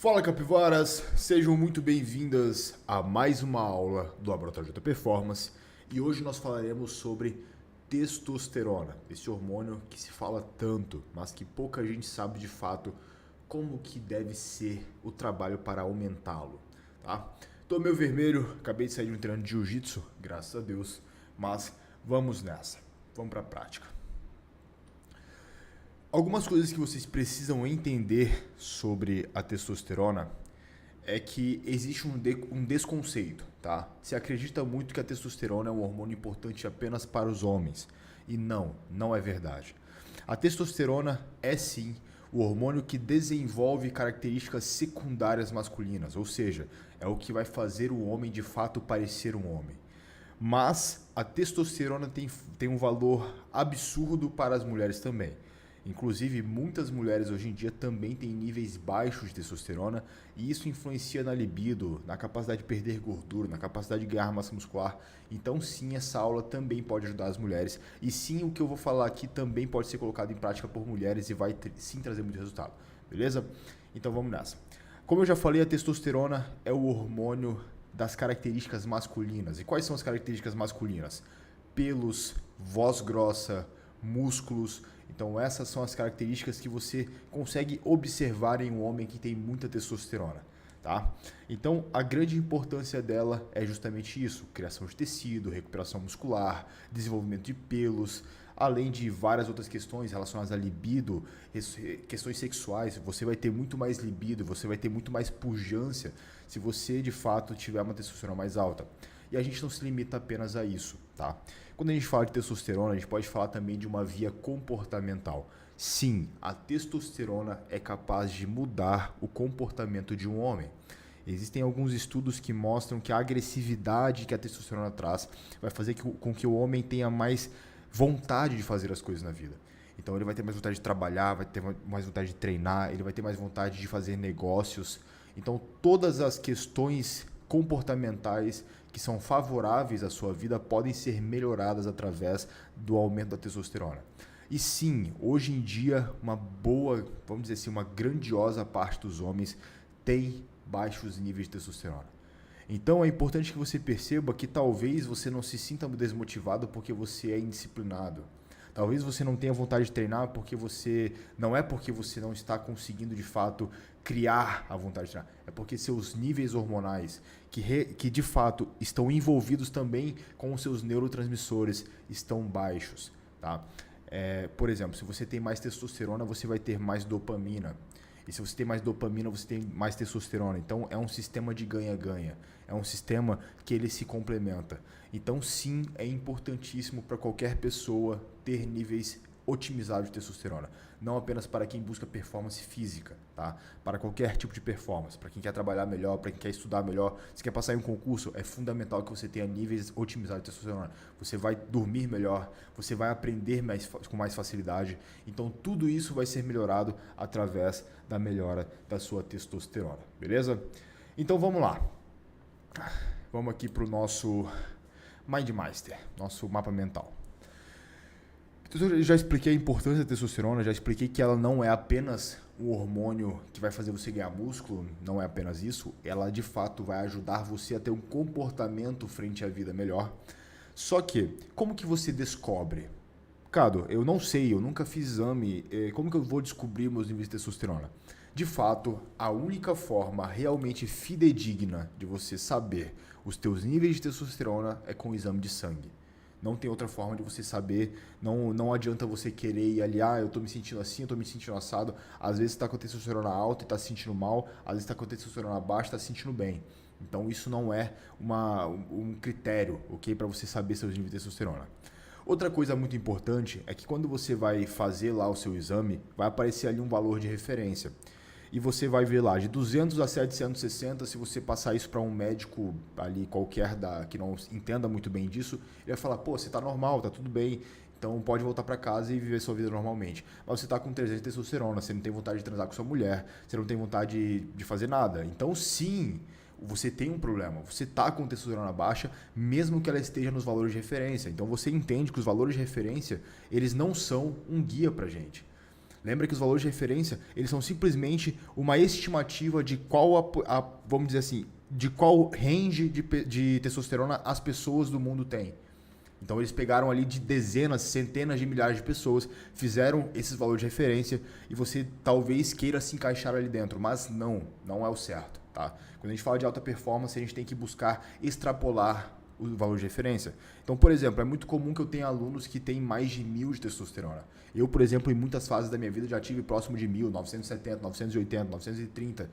Fala capivaras, sejam muito bem-vindas a mais uma aula do Laboratório J Performance e hoje nós falaremos sobre testosterona, esse hormônio que se fala tanto, mas que pouca gente sabe de fato como que deve ser o trabalho para aumentá-lo, tá? Tô meio vermelho, acabei de sair de um treino de jiu-jitsu, graças a Deus, mas vamos nessa, vamos para a prática. Algumas coisas que vocês precisam entender sobre a testosterona é que existe um desconceito, tá? Se acredita muito que a testosterona é um hormônio importante apenas para os homens. E não é verdade. A testosterona é sim o hormônio que desenvolve características secundárias masculinas, ou seja, é o que vai fazer o homem de fato parecer um homem. Mas a testosterona tem um valor absurdo para as mulheres também. Inclusive, muitas mulheres hoje em dia também têm níveis baixos de testosterona e isso influencia na libido, na capacidade de perder gordura, na capacidade de ganhar massa muscular. Então, sim, essa aula também pode ajudar as mulheres e sim, o que eu vou falar aqui também pode ser colocado em prática por mulheres e vai sim trazer muito resultado, beleza? Então, vamos nessa. Como eu já falei, a testosterona é o hormônio das características masculinas. E quais são as características masculinas? Pelos, voz grossa, músculos. Então essas são as características que você consegue observar em um homem que tem muita testosterona, tá? Então a grande importância dela é justamente isso: criação de tecido, recuperação muscular, desenvolvimento de pelos, além de várias outras questões relacionadas à libido, questões sexuais. Você vai ter muito mais libido, você vai ter muito mais pujança se você de fato tiver uma testosterona mais alta. E a gente não se limita apenas a isso, tá? Quando a gente fala de testosterona, a gente pode falar também de uma via comportamental. Sim, a testosterona é capaz de mudar o comportamento de um homem. Existem alguns estudos que mostram que a agressividade que a testosterona traz vai fazer com que o homem tenha mais vontade de fazer as coisas na vida. Então ele vai ter mais vontade de trabalhar, vai ter mais vontade de treinar, ele vai ter mais vontade de fazer negócios. Então todas as questões comportamentais que são favoráveis à sua vida podem ser melhoradas através do aumento da testosterona. E sim, hoje em dia, uma boa, vamos dizer assim, uma grandiosa parte dos homens tem baixos níveis de testosterona. Então é importante que você perceba que talvez você não se sinta desmotivado porque você é indisciplinado. Talvez você não tenha vontade de treinar porque porque você não está conseguindo de fato criar a vontade de treinar. É porque seus níveis hormonais, que de fato estão envolvidos também com os seus neurotransmissores, estão baixos. Tá? Por exemplo, se você tem mais testosterona, você vai ter mais dopamina. E se você tem mais dopamina, você tem mais testosterona. Então é um sistema de ganha-ganha. É um sistema que ele se complementa. Então sim, é importantíssimo para qualquer pessoa ter níveis otimizados de testosterona. Não apenas para quem busca performance física, tá? Para qualquer tipo de performance. Para quem quer trabalhar melhor, para quem quer estudar melhor, se quer passar em um concurso, é fundamental que você tenha níveis otimizados de testosterona. Você vai dormir melhor, você vai aprender com mais facilidade. Então tudo isso vai ser melhorado através da melhora da sua testosterona, beleza? Então vamos lá. Vamos aqui para o nosso Mind Master, nosso mapa mental. Então, eu já expliquei a importância da testosterona, já expliquei que ela não é apenas um hormônio que vai fazer você ganhar músculo, não é apenas isso, ela de fato vai ajudar você a ter um comportamento frente à vida melhor. Só que, como que você descobre? Cado, eu não sei, eu nunca fiz exame, como que eu vou descobrir meus níveis de testosterona? De fato, a única forma realmente fidedigna de você saber os teus níveis de testosterona é com o exame de sangue. Não tem outra forma de você saber, não adianta você querer ir ali, eu tô me sentindo assim, eu tô me sentindo assado. Às vezes você tá com a testosterona alta e tá se sentindo mal, às vezes tá com a testosterona baixa e tá se sentindo bem. Então isso não é um critério, ok, para você saber seus níveis de testosterona. Outra coisa muito importante é que quando você vai fazer lá o seu exame, vai aparecer ali um valor de referência. E você vai ver lá de 200 a 760, se você passar isso para um médico ali qualquer que não entenda muito bem disso, ele vai falar, pô, você está normal, tá tudo bem, então pode voltar para casa e viver sua vida normalmente. Mas você está com 300 de testosterona, você não tem vontade de transar com sua mulher, você não tem vontade de fazer nada. Então sim, você tem um problema, você está com testosterona baixa, mesmo que ela esteja nos valores de referência. Então você entende que os valores de referência, eles não são um guia para gente. Lembra que os valores de referência, eles são simplesmente uma estimativa de qual, vamos dizer assim, de qual range de testosterona as pessoas do mundo têm. Então eles pegaram ali de dezenas, centenas de milhares de pessoas, fizeram esses valores de referência e você talvez queira se encaixar ali dentro, mas não é o certo, tá? Quando a gente fala de alta performance, a gente tem que buscar extrapolar o valor de referência. Então, por exemplo, é muito comum que eu tenha alunos que têm mais de 1000 de testosterona. Eu, por exemplo, em muitas fases da minha vida já tive próximo de 1000, 970, 980, 930.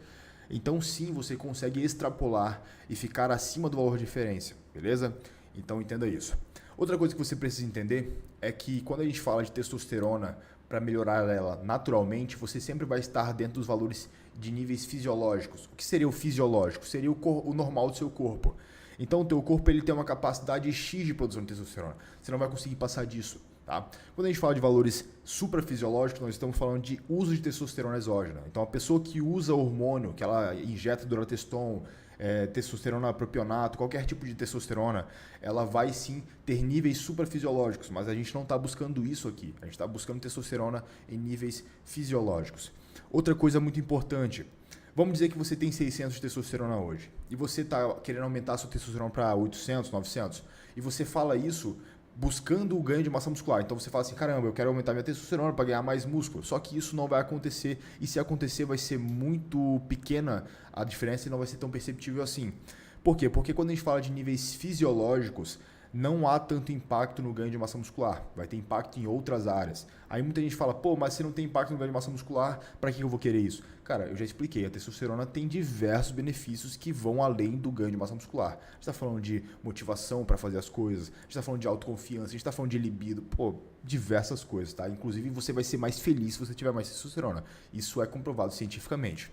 Então, sim, você consegue extrapolar e ficar acima do valor de referência, beleza? Então, entenda isso. Outra coisa que você precisa entender é que quando a gente fala de testosterona, para melhorar ela naturalmente, você sempre vai estar dentro dos valores de níveis fisiológicos. O que seria o fisiológico? Seria o normal do seu corpo. Então, o teu corpo ele tem uma capacidade X de produção de testosterona. Você não vai conseguir passar disso. Tá? Quando a gente fala de valores suprafisiológicos, nós estamos falando de uso de testosterona exógena. Então, a pessoa que usa hormônio, que ela injeta durateston, testosterona propionato, qualquer tipo de testosterona, ela vai sim ter níveis suprafisiológicos, mas a gente não está buscando isso aqui. A gente está buscando testosterona em níveis fisiológicos. Outra coisa muito importante, vamos dizer que você tem 600 de testosterona hoje e você está querendo aumentar a sua testosterona para 800, 900 e você fala isso buscando o ganho de massa muscular. Então você fala assim, caramba, eu quero aumentar minha testosterona para ganhar mais músculo. Só que isso não vai acontecer e se acontecer vai ser muito pequena a diferença e não vai ser tão perceptível assim. Por quê? Porque quando a gente fala de níveis fisiológicos, não há tanto impacto no ganho de massa muscular. Vai ter impacto em outras áreas. Aí muita gente fala, pô, mas se não tem impacto no ganho de massa muscular, para que eu vou querer isso? Cara, eu já expliquei, a testosterona tem diversos benefícios que vão além do ganho de massa muscular. A gente está falando de motivação para fazer as coisas, a gente está falando de autoconfiança, a gente está falando de libido, pô, diversas coisas, tá? Inclusive você vai ser mais feliz se você tiver mais testosterona. Isso é comprovado cientificamente.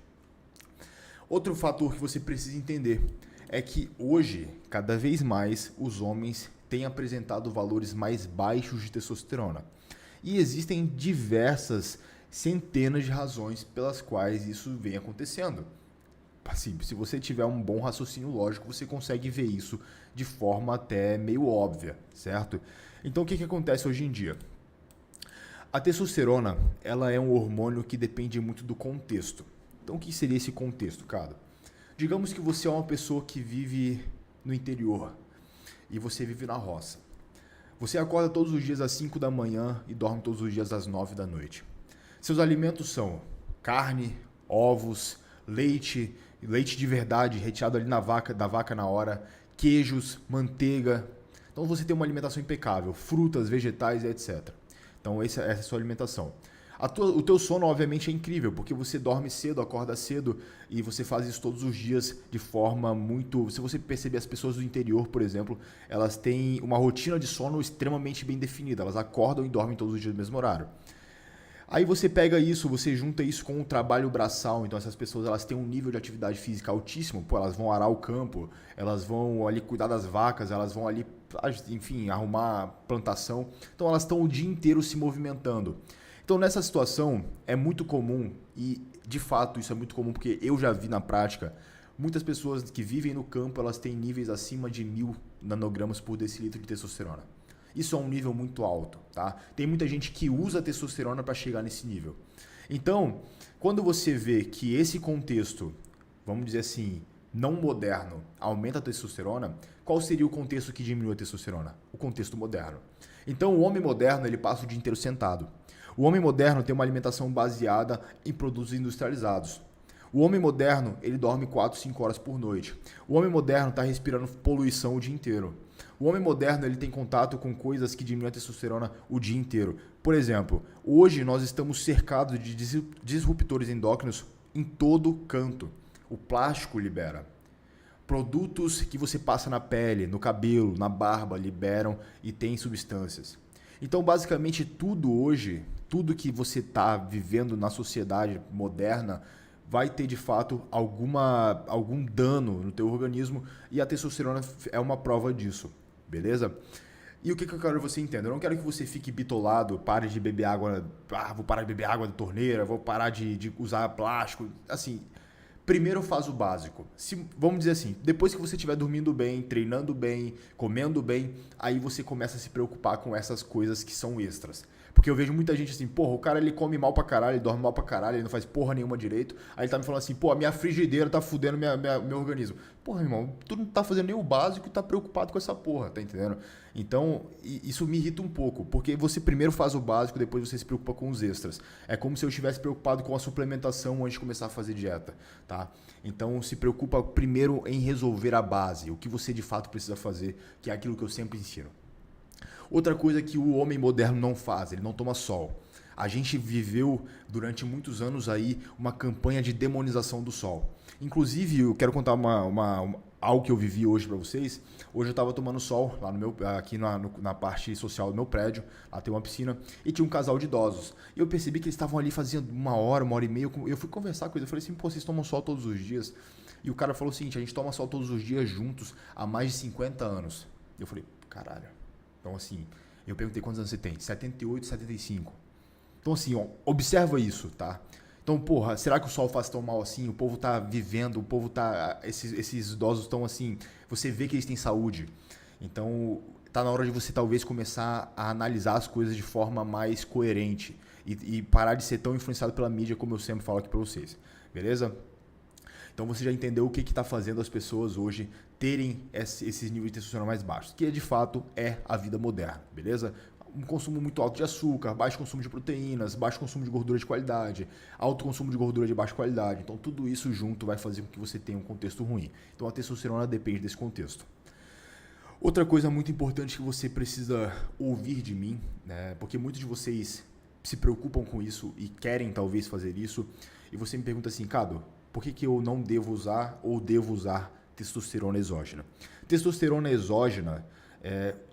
Outro fator que você precisa entender é que hoje, cada vez mais, os homens têm apresentado valores mais baixos de testosterona. E existem diversas centenas de razões pelas quais isso vem acontecendo. Assim, se você tiver um bom raciocínio lógico, você consegue ver isso de forma até meio óbvia, certo? Então, o que acontece hoje em dia? A testosterona, ela é um hormônio que depende muito do contexto. Então, o que seria esse contexto, cara? Digamos que você é uma pessoa que vive no interior e você vive na roça. Você acorda todos os dias às 5 da manhã e dorme todos os dias às 9 da noite. Seus alimentos são carne, ovos, leite de verdade, retirado ali da vaca na hora, queijos, manteiga. Então você tem uma alimentação impecável, frutas, vegetais, etc. Então essa é a sua alimentação. O teu sono, obviamente, é incrível, porque você dorme cedo, acorda cedo e você faz isso todos os dias de forma muito... Se você perceber, as pessoas do interior, por exemplo, elas têm uma rotina de sono extremamente bem definida. Elas acordam e dormem todos os dias no mesmo horário. Aí você pega isso, você junta isso com o trabalho braçal. Então essas pessoas elas têm um nível de atividade física altíssimo. Pô, elas vão arar o campo, elas vão ali cuidar das vacas, elas vão ali, enfim, arrumar plantação. Então elas estão o dia inteiro se movimentando. Então, nessa situação, é muito comum, e de fato isso é muito comum porque eu já vi na prática, muitas pessoas que vivem no campo, elas têm níveis acima de 1000 nanogramas por decilitro de testosterona. Isso é um nível muito alto, tá? Tem muita gente que usa testosterona para chegar nesse nível. Então, quando você vê que esse contexto, vamos dizer assim, não moderno, aumenta a testosterona, qual seria o contexto que diminui a testosterona? O contexto moderno. Então, o homem moderno, ele passa o dia inteiro sentado. O homem moderno tem uma alimentação baseada em produtos industrializados. O homem moderno, ele dorme 4, 5 horas por noite. O homem moderno está respirando poluição o dia inteiro. O homem moderno, ele tem contato com coisas que diminuem a testosterona o dia inteiro. Por exemplo, hoje nós estamos cercados de disruptores endócrinos em todo canto. O plástico libera. Produtos que você passa na pele, no cabelo, na barba, liberam e tem substâncias. Então, basicamente, tudo hoje, tudo que você está vivendo na sociedade moderna vai ter, de fato, algum dano no teu organismo e a testosterona é uma prova disso, beleza? E o que eu quero que você entenda? Eu não quero que você fique bitolado, pare de beber água, vou parar de beber água da torneira, vou parar de usar plástico, assim... Primeiro faz o básico. Vamos dizer assim, depois que você estiver dormindo bem, treinando bem, comendo bem, aí você começa a se preocupar com essas coisas que são extras. Porque eu vejo muita gente assim, porra, o cara ele come mal pra caralho, ele dorme mal pra caralho, ele não faz porra nenhuma direito. Aí ele tá me falando assim, pô, a minha frigideira tá fudendo meu organismo. Porra, irmão, tu não tá fazendo nem o básico e tá preocupado com essa porra, tá entendendo? Então, isso me irrita um pouco, porque você primeiro faz o básico, depois você se preocupa com os extras. É como se eu estivesse preocupado com a suplementação antes de começar a fazer dieta, tá? Então, se preocupa primeiro em resolver a base, o que você de fato precisa fazer, que é aquilo que eu sempre ensino. Outra coisa que o homem moderno não faz, ele não toma sol. A gente viveu durante muitos anos aí uma campanha de demonização do sol. Inclusive, eu quero contar algo que eu vivi hoje para vocês. Hoje eu estava tomando sol lá aqui na parte social do meu prédio. Lá tem uma piscina e tinha um casal de idosos. E eu percebi que eles estavam ali fazendo uma hora e meia. Eu fui conversar com eles. Eu falei assim, pô, vocês tomam sol todos os dias? E o cara falou o seguinte, a gente toma sol todos os dias juntos há mais de 50 anos. Eu falei, caralho. Então assim, eu perguntei quantos anos você tem? 78, 75. Então assim, ó, observa isso, tá? Então, porra, será que o sol faz tão mal assim? O povo tá vivendo, o povo tá... Esses idosos estão assim... Você vê que eles têm saúde. Então, tá na hora de você talvez começar a analisar as coisas de forma mais coerente. E parar de ser tão influenciado pela mídia como eu sempre falo aqui pra vocês. Beleza? Então você já entendeu o que está fazendo as pessoas hoje terem esses níveis de testosterona mais baixos. Que de fato é a vida moderna, beleza? Um consumo muito alto de açúcar, baixo consumo de proteínas, baixo consumo de gordura de qualidade, alto consumo de gordura de baixa qualidade. Então tudo isso junto vai fazer com que você tenha um contexto ruim. Então a testosterona depende desse contexto. Outra coisa muito importante que você precisa ouvir de mim, né? Porque muitos de vocês se preocupam com isso e querem talvez fazer isso, e você me pergunta assim, Cado, por que eu não devo usar ou devo usar testosterona exógena? Testosterona exógena,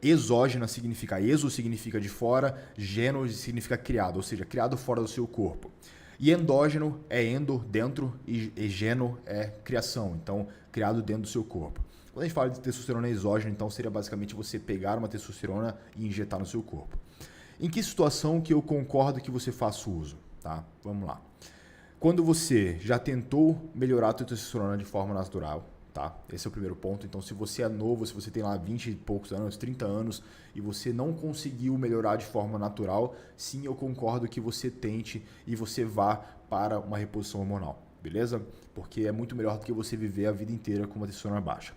exógena significa, exo significa de fora, geno significa criado, ou seja, criado fora do seu corpo. E endógeno é endo, dentro, e geno é criação, então criado dentro do seu corpo. Quando a gente fala de testosterona exógena, então seria basicamente você pegar uma testosterona e injetar no seu corpo. Em que situação que eu concordo que você faça o uso? Tá? Vamos lá. Quando você já tentou melhorar a tua testosterona de forma natural, tá? Esse é o primeiro ponto. Então, se você é novo, se você tem lá 20 e poucos anos, 30 anos, e você não conseguiu melhorar de forma natural, sim, eu concordo que você tente e você vá para uma reposição hormonal, beleza? Porque é muito melhor do que você viver a vida inteira com uma testosterona baixa.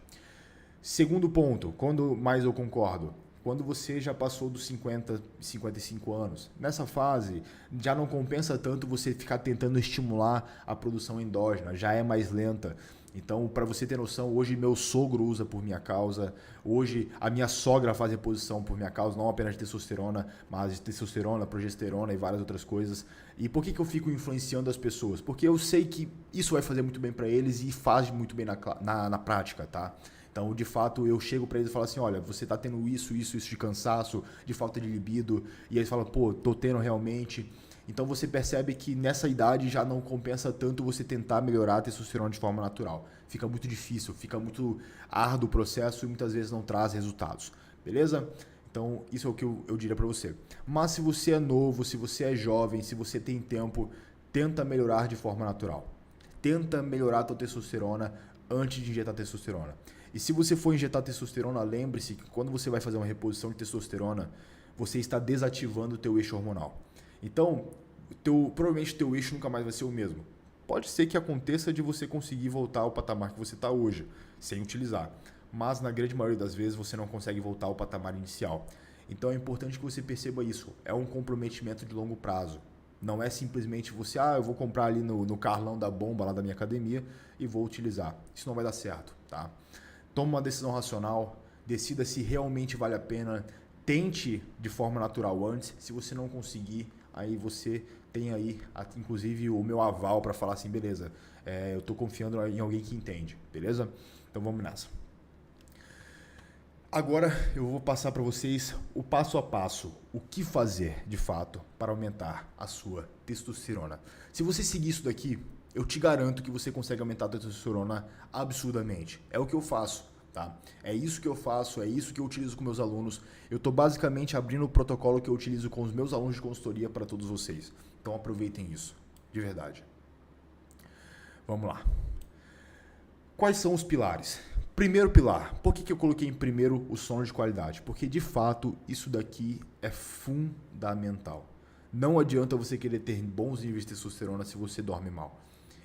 Segundo ponto, quando mais eu concordo? Quando você já passou dos 50, 55 anos. Nessa fase, já não compensa tanto você ficar tentando estimular a produção endógena, já é mais lenta. Então, para você ter noção, hoje meu sogro usa por minha causa, hoje a minha sogra faz reposição por minha causa, não apenas de testosterona, mas de testosterona, progesterona e várias outras coisas. E por que eu fico influenciando as pessoas? Porque eu sei que isso vai fazer muito bem para eles e faz muito bem na prática, tá? Então, de fato, eu chego para eles e falo assim, olha, você tá tendo isso de cansaço, de falta de libido, e eles falam, pô, tô tendo realmente. Então, você percebe que nessa idade já não compensa tanto você tentar melhorar a testosterona de forma natural. Fica muito difícil, fica muito árduo o processo e muitas vezes não traz resultados, beleza? Então, isso é o que eu diria para você. Mas se você é novo, se você é jovem, se você tem tempo, tenta melhorar de forma natural. Tenta melhorar a tua testosterona antes de injetar testosterona. E se você for injetar testosterona, lembre-se que quando você vai fazer uma reposição de testosterona, você está desativando o teu eixo hormonal. Então, provavelmente o teu eixo nunca mais vai ser o mesmo. Pode ser que aconteça de você conseguir voltar ao patamar que você está hoje, sem utilizar. Mas na grande maioria das vezes você não consegue voltar ao patamar inicial. Então é importante que você perceba isso. É um comprometimento de longo prazo. Não é simplesmente você, eu vou comprar ali no carlão da bomba lá da minha academia e vou utilizar. Isso não vai dar certo, tá? Toma uma decisão racional, decida se realmente vale a pena, tente de forma natural antes. Se você não conseguir, aí você tem aí, inclusive, o meu aval para falar assim, beleza, eu estou confiando em alguém que entende, beleza? Então vamos nessa. Agora eu vou passar para vocês o passo a passo, o que fazer de fato para aumentar a sua testosterona. Se você seguir isso daqui, eu te garanto que você consegue aumentar a testosterona absurdamente. É o que eu faço, tá? É isso que eu faço, é isso que eu utilizo com meus alunos. Eu estou basicamente abrindo o protocolo que eu utilizo com os meus alunos de consultoria para todos vocês. Então aproveitem isso, de verdade. Vamos lá. Quais são os pilares? Primeiro pilar, por que eu coloquei em primeiro o sono de qualidade? Porque de fato isso daqui é fundamental. Não adianta você querer ter bons níveis de testosterona se você dorme mal.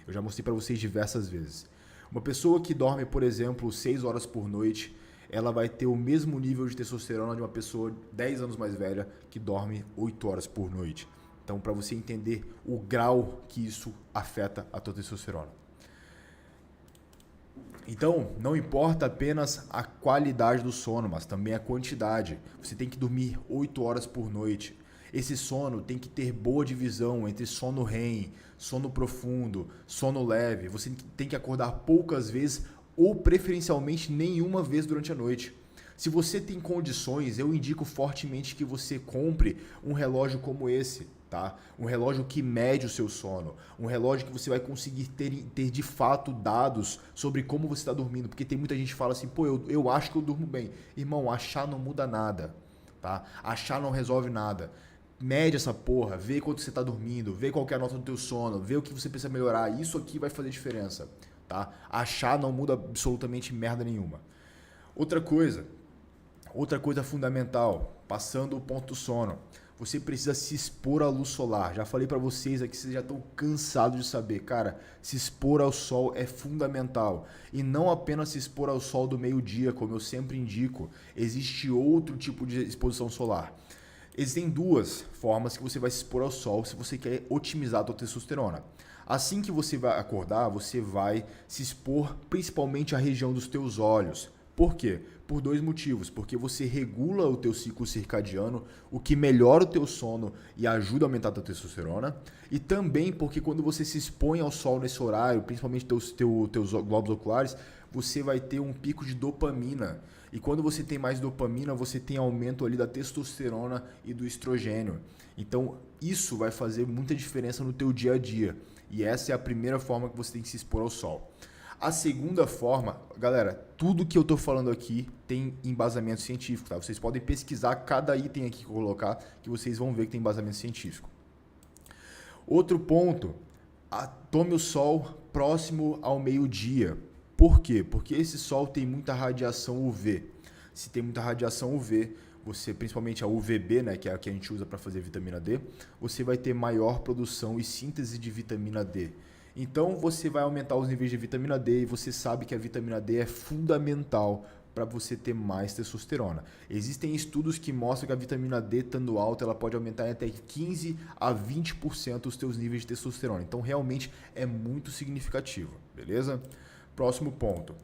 Eu já mostrei para vocês diversas vezes. Uma pessoa que dorme, por exemplo, 6 horas por noite, ela vai ter o mesmo nível de testosterona de uma pessoa 10 anos mais velha que dorme 8 horas por noite. Então, para você entender o grau que isso afeta a tua testosterona. Então, não importa apenas a qualidade do sono, mas também a quantidade. Você tem que dormir 8 horas por noite. Esse sono tem que ter boa divisão entre sono REM, sono profundo, sono leve. Você tem que acordar poucas vezes ou preferencialmente nenhuma vez durante a noite. Se você tem condições, eu indico fortemente que você compre um relógio como esse. Tá? Um relógio que mede o seu sono, um relógio que você vai conseguir ter de fato dados sobre como você está dormindo, porque tem muita gente que fala assim, pô, eu acho que eu durmo bem. Irmão, achar não muda nada, tá? Achar não resolve nada. Mede essa porra, vê quanto você está dormindo, vê qual que é a nota do teu sono, vê o que você precisa melhorar, isso aqui vai fazer diferença, tá? Achar não muda absolutamente merda nenhuma. Outra coisa fundamental, passando o ponto do sono. Você precisa se expor à luz solar. Já falei para vocês aqui, vocês já estão cansados de saber. Cara, se expor ao sol é fundamental. E não apenas se expor ao sol do meio-dia, como eu sempre indico. Existe outro tipo de exposição solar. Existem duas formas que você vai se expor ao sol se você quer otimizar a sua testosterona. Assim que você vai acordar, você vai se expor principalmente à região dos teus olhos. Por quê? Por dois motivos. Porque você regula o teu ciclo circadiano, o que melhora o teu sono e ajuda a aumentar a tua testosterona. E também porque quando você se expõe ao sol nesse horário, principalmente teus glóbulos oculares, você vai ter um pico de dopamina. E quando você tem mais dopamina, você tem aumento ali da testosterona e do estrogênio. Então, isso vai fazer muita diferença no teu dia a dia. E essa é a primeira forma que você tem que se expor ao sol. A segunda forma, galera, tudo que eu estou falando aqui tem embasamento científico, tá? Vocês podem pesquisar cada item aqui que eu colocar, que vocês vão ver que tem embasamento científico. Outro ponto, tome o sol próximo ao meio-dia. Por quê? Porque esse sol tem muita radiação UV. Se tem muita radiação UV, você, principalmente a UVB, né, que é a que a gente usa para fazer vitamina D, você vai ter maior produção e síntese de vitamina D. Então você vai aumentar os níveis de vitamina D e você sabe que a vitamina D é fundamental para você ter mais testosterona. Existem estudos que mostram que a vitamina D estando alta, ela pode aumentar em até 15 a 20% os teus níveis de testosterona. Então realmente é muito significativo, beleza? Próximo ponto.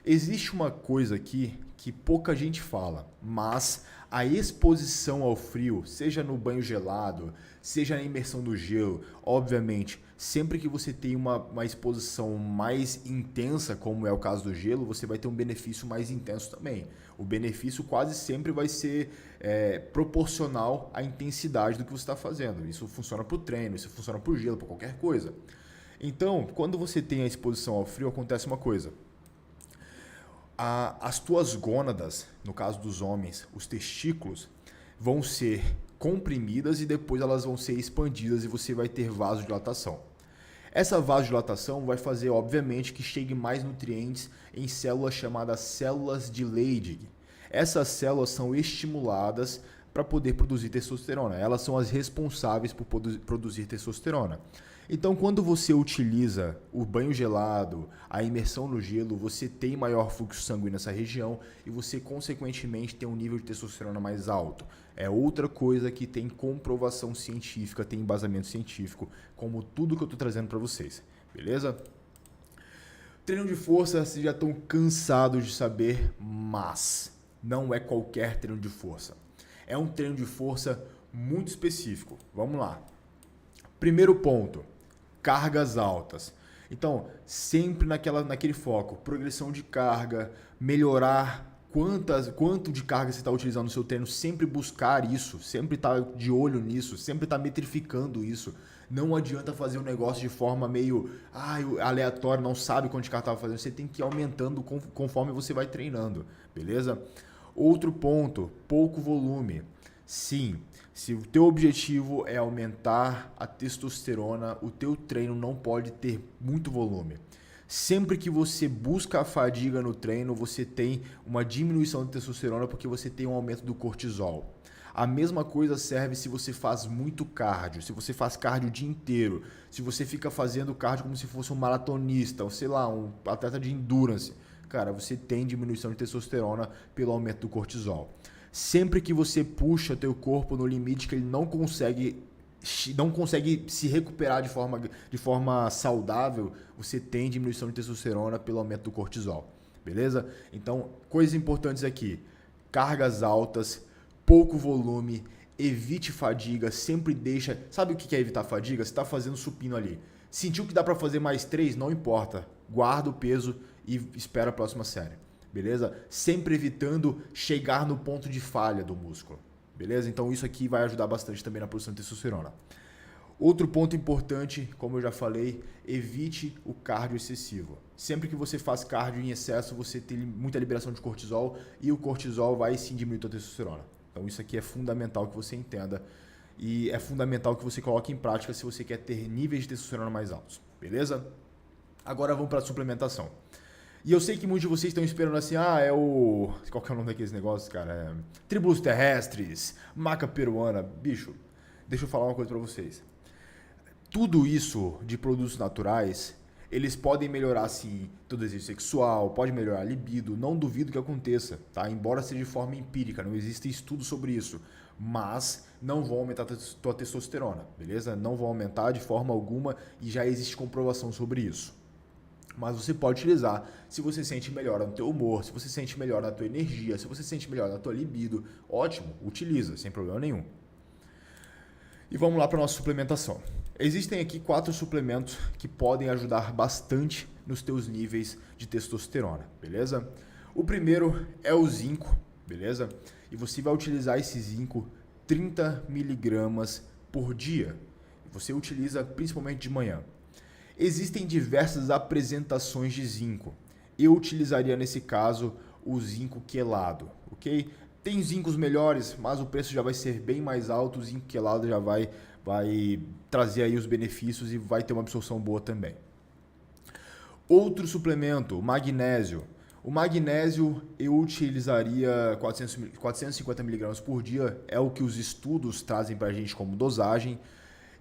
Existe uma coisa aqui que pouca gente fala, mas a exposição ao frio, seja no banho gelado, seja na imersão do gelo, obviamente, sempre que você tem uma exposição mais intensa, como é o caso do gelo, você vai ter um benefício mais intenso também. O benefício quase sempre vai ser proporcional à intensidade do que você está fazendo. Isso funciona para o treino, isso funciona para o gelo, para qualquer coisa. Então, quando você tem a exposição ao frio, acontece uma coisa. As tuas gônadas, no caso dos homens, os testículos, vão ser comprimidas e depois elas vão ser expandidas e você vai ter vasodilatação. Essa vasodilatação vai fazer, obviamente, que chegue mais nutrientes em células chamadas células de Leydig. Essas células são estimuladas para poder produzir testosterona. Elas são as responsáveis por produzir testosterona. Então, quando você utiliza o banho gelado, a imersão no gelo, você tem maior fluxo sanguíneo nessa região e você, consequentemente, tem um nível de testosterona mais alto. É outra coisa que tem comprovação científica, tem embasamento científico, como tudo que eu estou trazendo para vocês. Beleza? Treino de força, vocês já estão cansados de saber, mas não é qualquer treino de força. É um treino de força muito específico. Vamos lá. Primeiro ponto. Cargas altas. Então, sempre naquele foco, progressão de carga, melhorar quanto de carga você está utilizando no seu treino, sempre buscar isso, sempre estar de olho nisso, sempre estar metrificando isso. Não adianta fazer um negócio de forma meio aleatória, não sabe quanto de carga estava fazendo, você tem que ir aumentando conforme você vai treinando, beleza? Outro ponto, pouco volume. Sim, se o teu objetivo é aumentar a testosterona, o teu treino não pode ter muito volume. Sempre que você busca a fadiga no treino, você tem uma diminuição de testosterona porque você tem um aumento do cortisol. A mesma coisa serve se você faz muito cardio, se você faz cardio o dia inteiro, se você fica fazendo cardio como se fosse um maratonista, ou sei lá, um atleta de endurance. Cara, você tem diminuição de testosterona pelo aumento do cortisol. Sempre que você puxa teu corpo no limite que ele não consegue se recuperar de forma saudável, você tem diminuição de testosterona pelo aumento do cortisol. Beleza? Então, coisas importantes aqui. Cargas altas, pouco volume, evite fadiga, sempre deixa... Sabe o que é evitar fadiga? Você está fazendo supino ali. Sentiu que dá para fazer mais 3? Não importa. Guarda o peso e espera a próxima série. Beleza? Sempre evitando chegar no ponto de falha do músculo. Beleza? Então isso aqui vai ajudar bastante também na produção de testosterona. Outro ponto importante, como eu já falei, evite o cardio excessivo. Sempre que você faz cardio em excesso, você tem muita liberação de cortisol e o cortisol vai sim diminuir a testosterona. Então isso aqui é fundamental que você entenda e é fundamental que você coloque em prática se você quer ter níveis de testosterona mais altos. Beleza? Agora vamos para a suplementação. E eu sei que muitos de vocês estão esperando assim, qual que é o nome daqueles negócios, cara? Tribos terrestres, maca peruana. Bicho, deixa eu falar uma coisa pra vocês. Tudo isso de produtos naturais, eles podem melhorar, sim, teu desejo sexual, pode melhorar a libido, não duvido que aconteça, tá? Embora seja de forma empírica, não existe estudo sobre isso. Mas não vão aumentar a tua testosterona, beleza? Não vão aumentar de forma alguma e já existe comprovação sobre isso. Mas você pode utilizar se você sente melhor no teu humor, se você sente melhor na tua energia, se você sente melhor na tua libido. Ótimo, utiliza, sem problema nenhum. E vamos lá para a nossa suplementação. Existem aqui 4 suplementos que podem ajudar bastante nos teus níveis de testosterona, beleza? O primeiro é o zinco, beleza? E você vai utilizar esse zinco 30 miligramas por dia. Você utiliza principalmente de manhã. Existem diversas apresentações de zinco. Eu utilizaria nesse caso o zinco quelado, ok? Tem zincos melhores, mas o preço já vai ser bem mais alto. O zinco quelado já vai trazer aí os benefícios e vai ter uma absorção boa também. Outro suplemento, o magnésio. O magnésio eu utilizaria 450 miligramas por dia, é o que os estudos trazem para a gente como dosagem.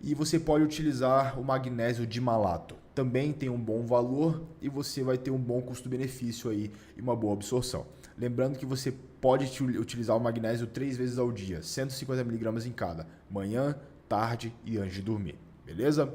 E você pode utilizar o magnésio dimalato. Também tem um bom valor e você vai ter um bom custo-benefício aí e uma boa absorção. Lembrando que você pode utilizar o magnésio 3 vezes ao dia, 150 miligramas em cada, manhã, tarde e antes de dormir, beleza?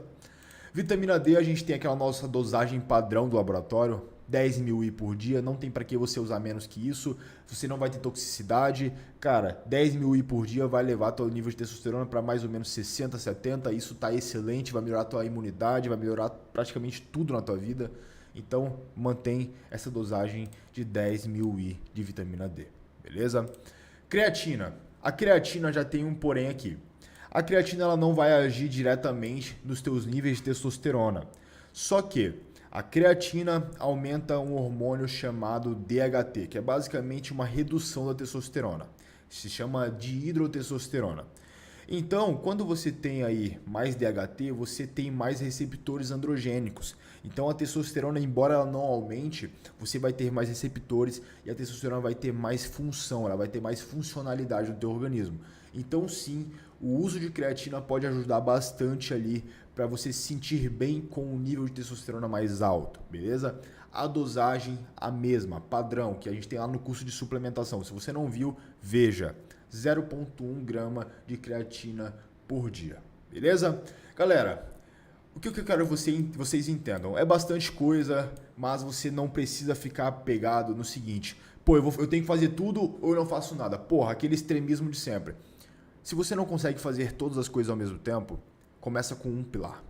Vitamina D, a gente tem aquela nossa dosagem padrão do laboratório, 10 mil I por dia, não tem para que você usar menos que isso, você não vai ter toxicidade. Cara, 10 mil I por dia vai levar teu nível de testosterona para mais ou menos 60, 70, isso tá excelente, vai melhorar tua imunidade, vai melhorar praticamente tudo na tua vida. Então, mantém essa dosagem de 10 mil I de vitamina D, beleza? Creatina. A creatina já tem um porém aqui. A creatina ela não vai agir diretamente nos teus níveis de testosterona. Só que a creatina aumenta um hormônio chamado DHT, que é basicamente uma redução da testosterona. Se chama dihidrotestosterona. Então, quando você tem aí mais DHT, você tem mais receptores androgênicos. Então, a testosterona, embora ela não aumente, você vai ter mais receptores e a testosterona vai ter mais função, ela vai ter mais funcionalidade no teu organismo. Então, sim, o uso de creatina pode ajudar bastante ali para você se sentir bem com o nível de testosterona mais alto, beleza? A dosagem a mesma, padrão, que a gente tem lá no curso de suplementação. Se você não viu, veja. 0,1 grama de creatina por dia, beleza? Galera, o que eu quero que vocês entendam? É bastante coisa, mas você não precisa ficar pegado no seguinte: pô, eu tenho que fazer tudo ou eu não faço nada. Porra, aquele extremismo de sempre. Se você não consegue fazer todas as coisas ao mesmo tempo, começa com um pilar.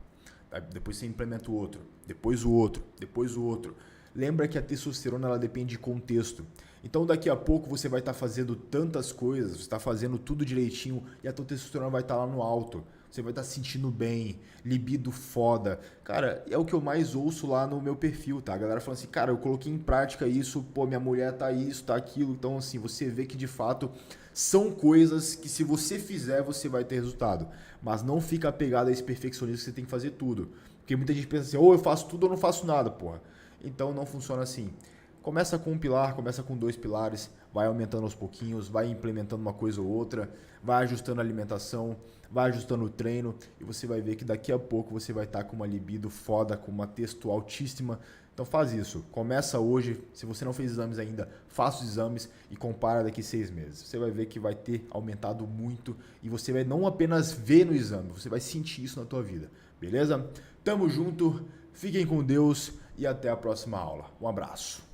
Depois você implementa o outro, depois o outro, depois o outro. Lembra que a testosterona ela depende de contexto. Então daqui a pouco você vai estar fazendo tantas coisas, você está fazendo tudo direitinho e a tua testosterona vai estar lá no alto. Você vai estar se sentindo bem, libido foda. Cara, é o que eu mais ouço lá no meu perfil, tá? A galera falando assim, cara, eu coloquei em prática isso, pô, minha mulher tá isso, tá aquilo. Então assim, você vê que de fato são coisas que se você fizer, você vai ter resultado. Mas não fica apegado a esse perfeccionismo que você tem que fazer tudo. Porque muita gente pensa assim, ou eu faço tudo ou não faço nada, porra. Então não funciona assim. Começa com um pilar, começa com 2 pilares, vai aumentando aos pouquinhos, vai implementando uma coisa ou outra, vai ajustando a alimentação, vai ajustando o treino e você vai ver que daqui a pouco você vai estar com uma libido foda, com uma testo altíssima. Então faz isso, começa hoje, se você não fez exames ainda, faça os exames e compara daqui 6 meses. Você vai ver que vai ter aumentado muito e você vai não apenas ver no exame, você vai sentir isso na tua vida, beleza? Tamo junto, fiquem com Deus e até a próxima aula. Um abraço.